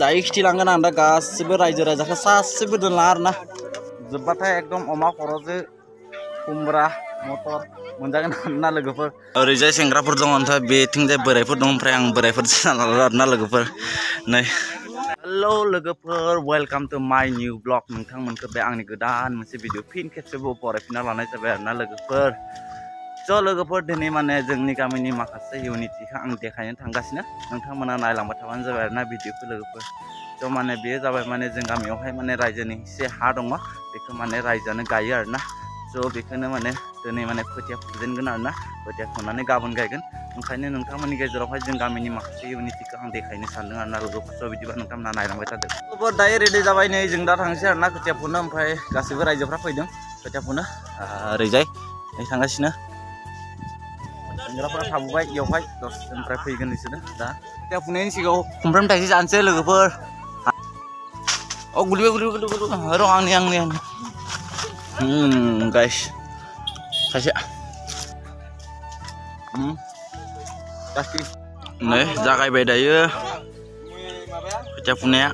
दायो खिथिलांगोन आं दा गासिबो रायजो राजाखौ सासेबो दोनला आरोना जोब्बाथाय एकदम अमा खर'जों खुमब्रा मटर मोनजागोन आरोना लोगोफोर ओरैजाय सेंग्राफोर दङ ओमफ्राय बेथिंजाय बोरायफोर दं ओमफ्राय आं बोरायफोर जाना आरोना लोगोफोर नै हेलौ लोगोफोर वेलकाम टु माय निउ ब्लग नोंथांमोनखौ बे आंनि गोदान मोनसे भिडिअ फिन खेबसेबाव बरायफिनना लानाय जाबाय आरोना लोगोफोर स' लोगोफोर दिनै माने जोंनि गामिनि माखासे इउनिटिखौ आं देखायनो थांगासिनो नोंथांमोना नायलांबाय थाबानो जाबाय आरोना भिडिअखौ लोगोफोर स' माने बेयो जाबाय माने जों गामियावहाय माने रायजोनि एसे हा दङ बेखौ माने रायजोआनो गायो आरोना स' बेखौनो माने दिनै माने खोथिया फुजेनगोन आरोना खोथिया फुनानै गाबोन गायगोन ओंखायनो नोंथांमोननि गेजेरावहाय जों गामिनि माखासे इउनिटिखौ आं देखायनो सानदों आरोना लोगोफोर स' बिदिबा नोंथांमोना नायलांबाय थादों लोगोफोर दायो रेडि जाबाय नै जों दा थांसै आरोना खोथिया फुनो ओमफ्राय गासैबो रायजोफ्रा फैदों खोथिया फुनो ओरैजाय नै थांगासिनो सेंग्राफ्रा थाबोबाय बेयावहाय दसजननिफ्राय फैगोन बिसोरो दा खोथिया फुनायनि सिगाङाव खुमब्राम थाइसे जानोसै लोगोफोर अ गुलिबाय र' आंनि गाइस सासे नै जागायबाय दायो खोथिया फुनाया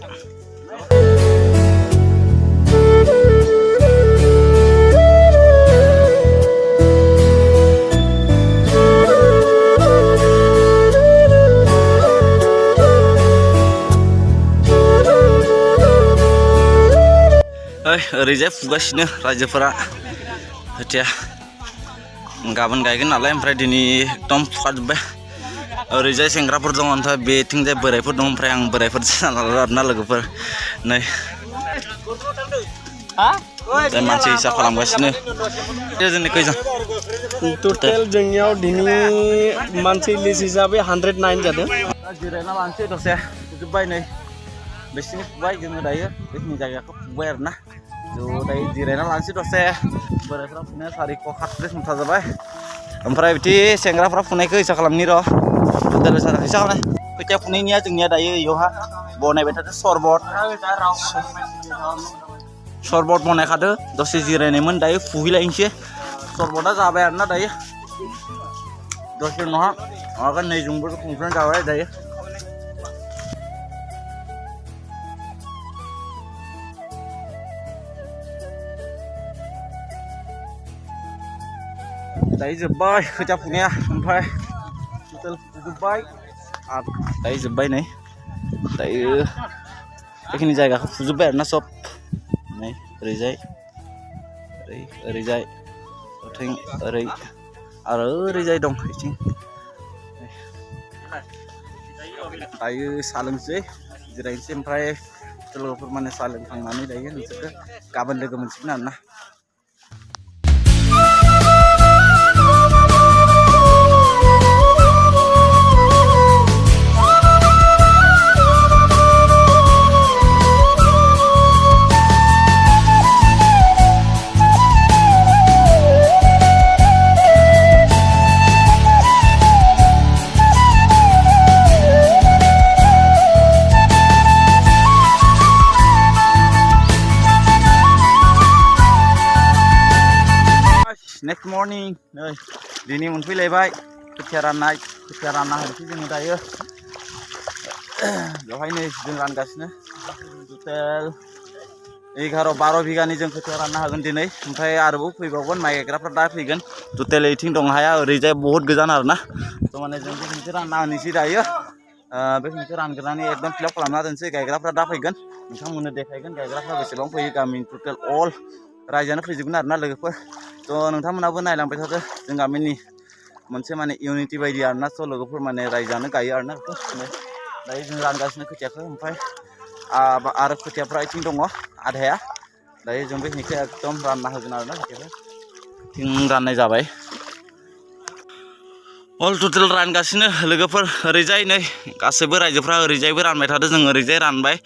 ओरैजाय फुगासिनो रायजोफोरा खोथिया गाबोन गायगोन नालाय ओमफ्राय दिनै एकदम फुखाजोब्बाय ओरैजाय सेंग्राफोर दङ ओमफ्राय बेथिंजाय बोरायफोर दं ओमफ्राय आं बोरायफोर जाना आरोना लोगोफोर नै मानसि हिसाब खालामगासिनो जोंनि खैजन टटेल जोंनियाव दिनै मानसि लिस्ट हिसाबै 109 जादों जिरायना लानोसै दसे फुजोब्बाय नै बेसिनि फुबाय जोङो दायो बेखिनि जायगाखौ फुबाय आरोना ज' दायो जिरायना लानोसै दसे बोरायफ्रा फुनाया 4:38 मुथा जाबाय ओमफ्राय बिदि सेंग्राफ्रा फुनायखौ हिसाब खालामनि र' टटेल हिसाब खालामनाय खोथिया फुनायनिया जोंनिया दायो इयावहा बनायबाय थादों सरबत बनायखादो दसे जिरायनायमोन दायो फुहैलायनोसै सरबता जाबाय आरोना दायो दसे नहा माबागोन नै जोंबो खुंख्रान जाबाय दायो दायो जोब्बाय खोथिया फुनाया ओमफ्राय टटेल फुजोब्बाय आरो दायो जोब्बाय नै दायो बेखिनि जायगाखौ फुजोब्बाय आरोना सब नै ओरैजाय ओरैजाय ओथिं ओरै आरो ओरैजाय दं बिथिं दायो साहा लोंसै जिरायनोसै ओमफ्राय लोगोफोर माने साहा लोंखांनानै दायो नोंसोरखौ गाबोन लोगो मोनसिगोन आरोना नेक्स्ट मर्निं नै दिनै मोनफैलायबाय खोथिया रानना होनोसै जोङो दायो बेवहाय नै जों रानगासिनो टटेल 11-12 बिगानि जों खोथिया रानना होगोन दिनै ओमफ्राय आरोबाव फैबावगोन माइ गायग्राफ्रा दा फैगोन टटेल इथिं दं हाया ओरैजाय बहुत गोजान आरोना थ' माने जों बे खनसे रानना होनोसै दायो बे खनसे रानग्रोनानै एकदम फिलाप खालामना दोनसै गायग्राफ्रा दा फैगोन नोंथांमोननो देखायगोन गायग्राफ्रा बेसेबां फैयो गामिनि टटेल अल रायजोआनो फैजोबगोन आरोना लोगोफोर थ' नोंथांमोनाबो नायलांबाय थादो जों गामिनि मोनसे माने इउनिटि बायदि आरोना स' लोगोफोर माने रायजोआनो गायो आरोना दायो जों रानगासिनो खोथियाखौ ओमफ्राय आरो खोथियाफ्रा इथिं दङ आधाया दायो जों बे खिनिखौ एकदम रानना होगोन आरोना खोथियाखौ थिं राननाय जाबाय अल टटेल रानगासिनो लोगोफोर ओरैजाय नै गासैबो रायजोफ्रा ओरैजायबो रानबाय थादों जों ओरैजाय रानबाय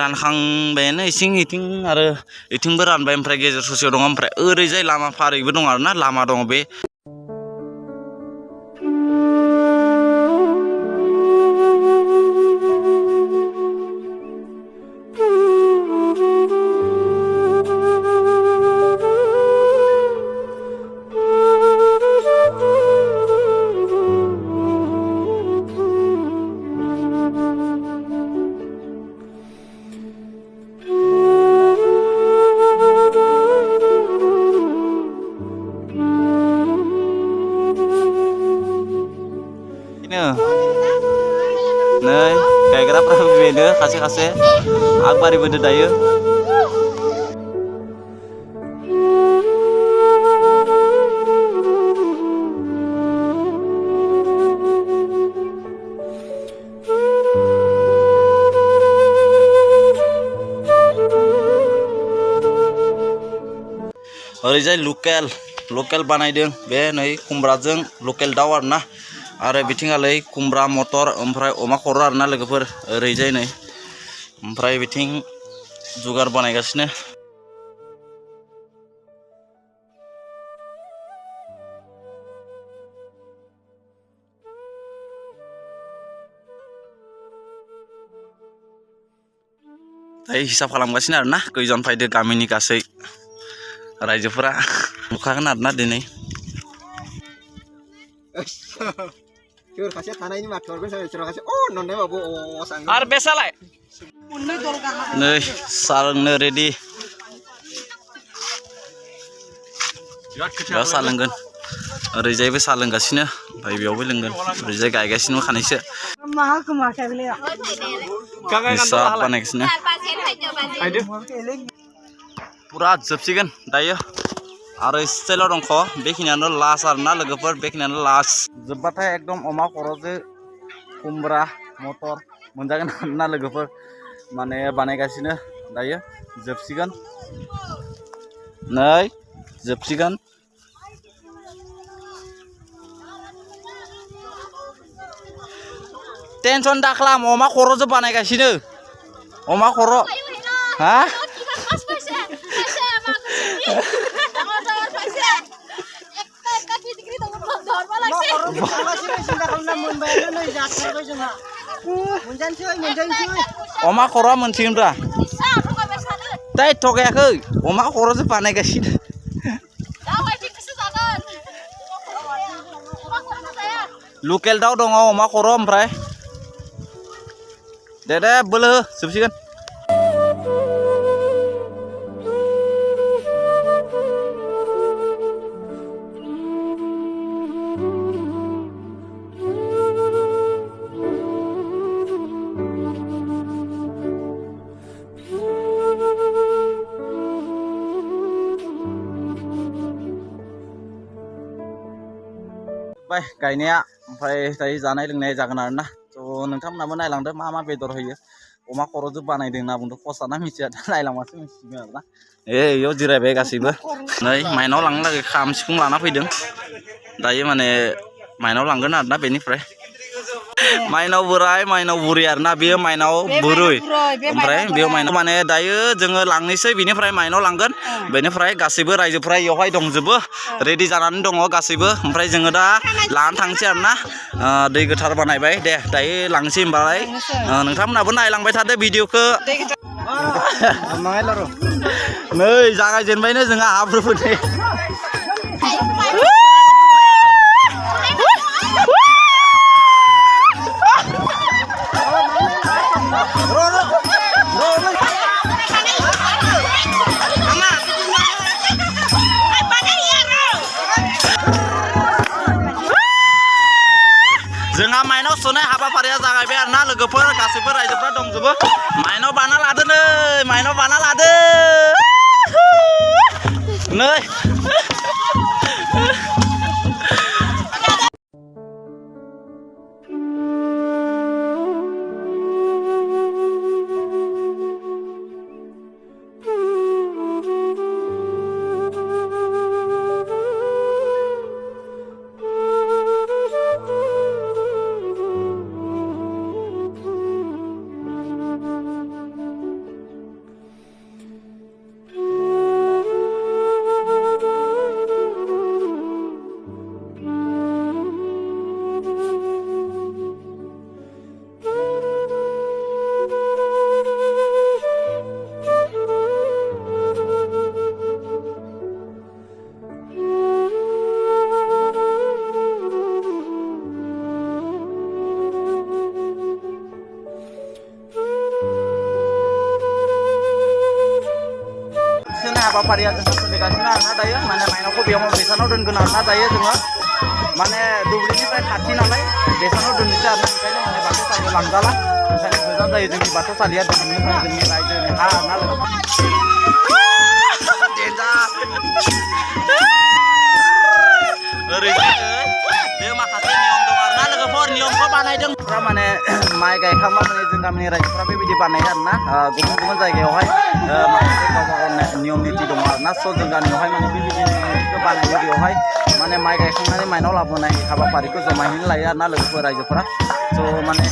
रानखांबायानो इथिं आरो इथिंबो रानबाय ओमफ्राय गेजेर ससेयाव दङ ओमफ्राय ओरैजाय लामा फारैबो दङ आरोना लामा दङ बे गायग्राफ्राबो बेनो खासे आगबारिबोदो दायो ओरैजाय लकेल बानायदों बे नै खुमब्राजों लकेल दाउ आरोना आरो बिथिंगालै खुमब्रा मटर ओमफ्राय अमा खर' आरोना लोगोफोर ओरैजाय नै ओमफ्राय बिथिं जुगार बानायगासिनो दायो हिसाब खालामगासिनो आरोना खैजन फैदो गामिनि गासै रायजोफोरा नुखागोन आरोना दिनै आरो बेसालाय नै साहा लोंनो रेडि बेयाव साहा लोंगोन ओरैजायबो साहा लोंगासिनो ओमफ्राय बेयावबो लोंगोन ओरैजाय गायगासिनो खानैसो हिसाब बानायगासिनो पुरा जोबसिगोन दायो आरो स्टाइलाव दंख बेखिनियानो लास्ट आरोना लोगोफोर बेखिनियानो लास्ट जोबबाथाय एकदम अमा खर'जों खुमब्रा मटर मोनजागोन आरोना लोगोफोर माने बानायगासिनो दायो जोबसिगोन नै जोबसिगोन टेनसन दाख्लाम अमा खर'जों बानायगासिनो अमा खर' हा अमा खर'आ मोनसिगोनब्रा दाय थगायाखै अमा खर'जों बानायगासिनो लकेल दाउ दङ अमा खर' ओमफ्राय दे बोलो हो जोबसिगोन बाय गायनाया ओमफ्राय दायो जानाय लोंनाय जागोन आरोना थ' नोंथांमोनाबो नायलांदो मा मा बेदर होयो अमा खर'जों बानायदों होनना बुंदों खसाना मिथिया नायलांबासो मिथिगोन आरोना इयाव जिरायबाय गासैबो नै माइनाव लांनो लागै खाम सिफुं लाना फैदों दायो माने माइनाव लांगोन आरोना बेनिफ्राय माइनाव बोराय माइनाव बुरि आरोना बेयो माइनाव बुरै ओमफ्राय बेयाव माइनाव माने दायो जोङो लांनोसै बिनिफ्राय माइनाव लांगोन बेनिफ्राय गासैबो रायजोफ्रा इयावहाय दंजोबो रेडि जानानै दङ गासैबो ओमफ्राय जोङो दा लानानै थांसै आरोना दै गोथार बानायबाय दे दायो लांसै होमबालाय नोंथांमोनाबो नायलांबाय थादो भिडिअखौ नै जागायजेनबायनो जोंहा हाब्रु फोनाय जोंहा माइनाव सोनाय हाबाफारिया जागायबाय आरोना लोगोफोर गासैबो रायजोफ्रा दंजोबो माइनाव बाना लादो नै माइनाव बाना लादो नै हाबाफारिया जोंहा सोलिगासिनो आरोना दायो माने माइनावखौ बेयाव बेसानाव दोनगोन आरोना दायो जोङो माने दुब्लिनिफ्राय खाथि नालाय बेसानाव दोननोसै आरोना ओंखायनो माने बाथौ सालियाव लांजाला ओंखायनो गोजान जायो जोंनि बाथौसालिया बेनिफ्राय जोंनि रायजोनि हा ना लोगोफोर ओरैजाय बे माखासे नियम दं आरोना लोगोफोर नियमखौ बानायदों माने माइ गायखांबा माने जों गामिनि रायजोफ्रा बेबायदि बानायो आरोना गुबुन गुबुन जायगायावहाय माखासे गावबा गाव नियम निति दङ आरोना स' जों गामियावहाय माने बेबायदि नियमखौ बानायो बेयावहाय माने माइ गायखांनानै माइनाव लाबोनाय हाबाफारिखौ जमायैनो लायो आरोना लोगोफोर रायजोफोरा स' माने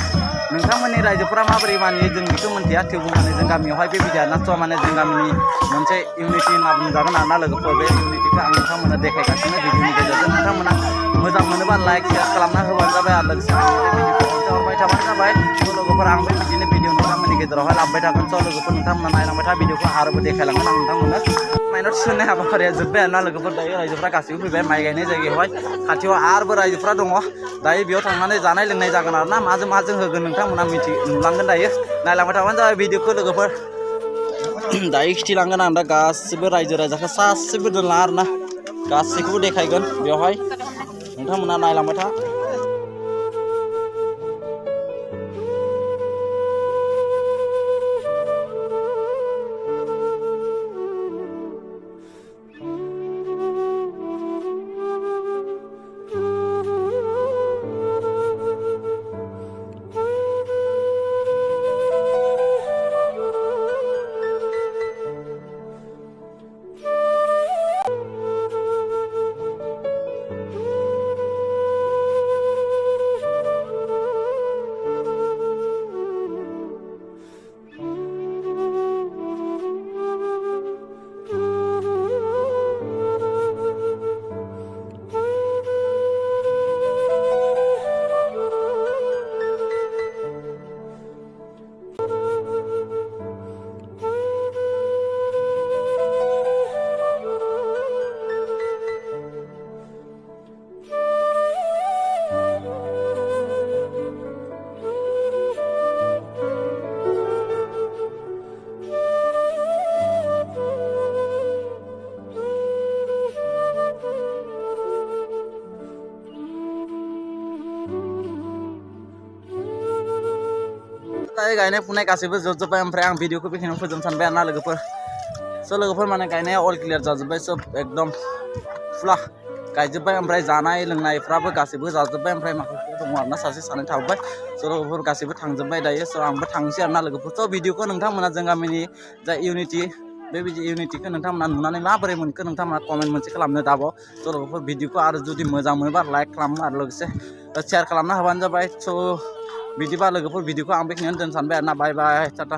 नोंथांमोननि रायजोफोरा माबोरै मानियो जों बेखौ मिन्थिया थेवबो माने जों गामियावहाय बेबायदि आरोना स' माने जों गामिनि मोनसे इउनिटि होनना बुंजागोन आरोना लोगोफोर बे इउनिटिखौ आं नोंथांमोननो देखायगासिनो भिडिअनि गेजेरजों नोंथांमोना मोजां मोनोबा लाइक शेयार खालामना होबानो जाबाय आरो लोगोसे भिडिअखौ हरबाय थाबानो जाबाय स' लोगोफोर आं बे बिदिनो भिडिअ नोंथांमोननि गेजेरावहाय लाबोबाय थागोन स' लोगोफोर नोंथांमोना नायलांबाय था भिडिअखौ आरोबो देखायलांगोन आं नोंथांमोननो माइनाव थिसननाय हाबाफारिया जोब्बाय आरोना लोगोफोर दायो रायजोफ्रा गासैबो फैबाय माइ गायनाय जायगायावहाय खाथियाव आरोबो रायजोफ्रा दङ दायो बेयाव थांनानै जानाय लोंनाय जागोन आरोना माजों होगोन नोंथांमोना नुलांगोन दायो नायलांबाय थाबानो जाबाय भिडिअखौ लोगोफोर दायो खिथिलांगोन आं दा गासिबो रायजो राजाखौ सासेबो दोनला आरोना गासैखौबो देखायगोन बेवहाय नोंथांमोना नायलांबाय था गायनाय फुनाय गासैबो जोबजोब्बाय ओमफ्राय आं भिडिअखौ बेखिनियाव फोजोबनो सानबाय आरोना लोगोफोर स' लोगोफोर माने गायनाया अल क्लियार जाजोब्बाय सब एकदम फुला गायजोब्बाय ओमफ्राय जानाय लोंनायफ्राबो गासैबो जाजोब्बाय ओमफ्राय माखासे दङ आरोना सासे सानै थाबाय स' लोगोफोर गासैबो थांजोब्बाय दायो स' आंबो थांसै आरोना लोगोफोर स' भिडिअखौ नोंथांमोना जों गामिनि जा इउनिटि बेबायदि इउनिटिखौ नोंथांमोना नुनानै माबोरै मोनखो नोंथांमोना कमेन्ट मोनसे खालामनो दाबाव स' लोगोफोर भिडिअखौ आरो जुदि मोजां मोनोबा लाइक खालामो आरो लोगोसे शेयार खालामना होबानो जाबाय स' बिदिबा लोगोफोर भिडिअखौ आं बेखिनियावनो दोननो सानबाय आरोना बाय बाय टाटा